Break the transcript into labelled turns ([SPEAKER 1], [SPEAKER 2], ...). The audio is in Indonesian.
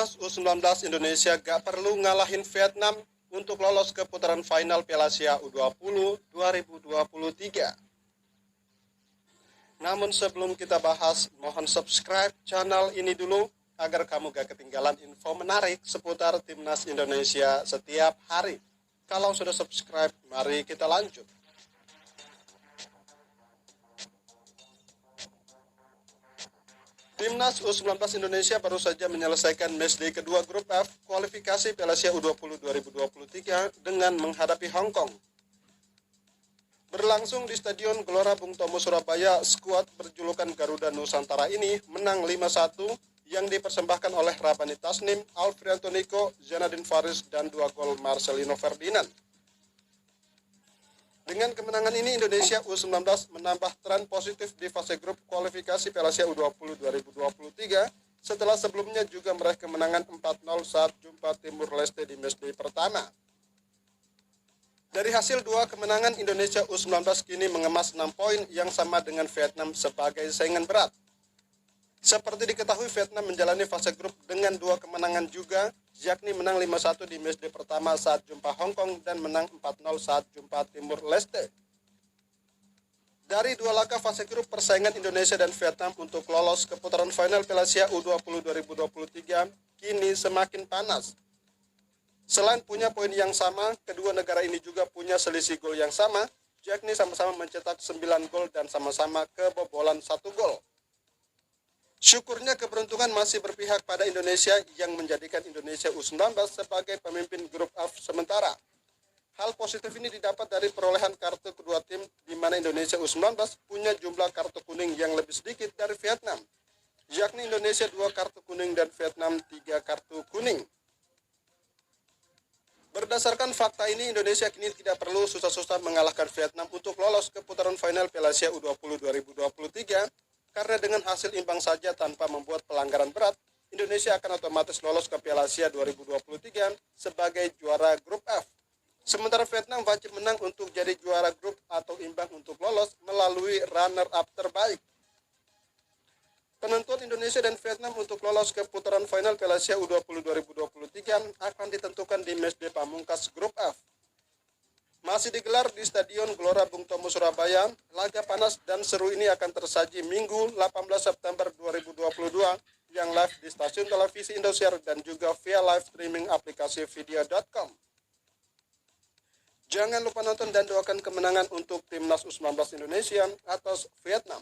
[SPEAKER 1] Timnas U19 Indonesia gak perlu ngalahin Vietnam untuk lolos ke putaran final Piala Asia U20 2023. Namun sebelum kita bahas, mohon subscribe channel ini dulu agar kamu gak ketinggalan info menarik seputar Timnas Indonesia setiap hari. Kalau sudah subscribe, mari kita lanjut. Timnas U19 Indonesia baru saja menyelesaikan matchday kedua grup F kualifikasi Piala Asia U20 2023 dengan menghadapi Hong Kong. Berlangsung di Stadion Gelora Bung Tomo Surabaya, skuad berjulukan Garuda Nusantara ini menang 5-1 yang dipersembahkan oleh Rabani Tasnim, Alfrianto Niko, Zanadin Faris, dan 2 gol Marcelino Ferdinand. Dengan kemenangan ini, Indonesia U19 menambah tren positif di fase grup kualifikasi Piala Asia U20 2023 setelah sebelumnya juga meraih kemenangan 4-0 saat jumpa Timur Leste di matchday pertama. Dari hasil dua kemenangan, Indonesia U19 kini mengemas 6 poin yang sama dengan Vietnam sebagai saingan berat. Seperti diketahui, Vietnam menjalani fase grup dengan 2 kemenangan juga, yakni menang 5-1 di matchday pertama saat jumpa Hong Kong dan menang 4-0 saat jumpa Timur Leste. Dari 2 laga fase grup, persaingan Indonesia dan Vietnam untuk lolos ke putaran final Piala Asia U20 2023 kini semakin panas. Selain punya poin yang sama, kedua negara ini juga punya selisih gol yang sama, yakni sama-sama mencetak 9 gol dan sama-sama kebobolan 1 gol. Syukurnya keberuntungan masih berpihak pada Indonesia yang menjadikan Indonesia U19 sebagai pemimpin grup F sementara. Hal positif ini didapat dari perolehan kartu kedua tim, di mana Indonesia U19 punya jumlah kartu kuning yang lebih sedikit dari Vietnam, yakni Indonesia 2 kartu kuning dan Vietnam 3 kartu kuning. Berdasarkan fakta ini, Indonesia kini tidak perlu susah-susah mengalahkan Vietnam untuk lolos ke putaran final Piala Asia U20 2023, karena dengan hasil imbang saja tanpa membuat pelanggaran berat, Indonesia akan otomatis lolos ke Piala Asia 2023 sebagai juara grup F. Sementara Vietnam wajib menang untuk jadi juara grup atau imbang untuk lolos melalui runner-up terbaik. Penentuan Indonesia dan Vietnam untuk lolos ke putaran final Piala Asia U20 2023 akan ditentukan di matchday pamungkas grup F. Masih digelar di Stadion Gelora Bung Tomo Surabaya, laga panas dan seru ini akan tersaji Minggu 18 September 2022 yang live di stasiun televisi Indosiar dan juga via live streaming aplikasi video.com. Jangan lupa nonton dan doakan kemenangan untuk Timnas U19 Indonesia atas Vietnam.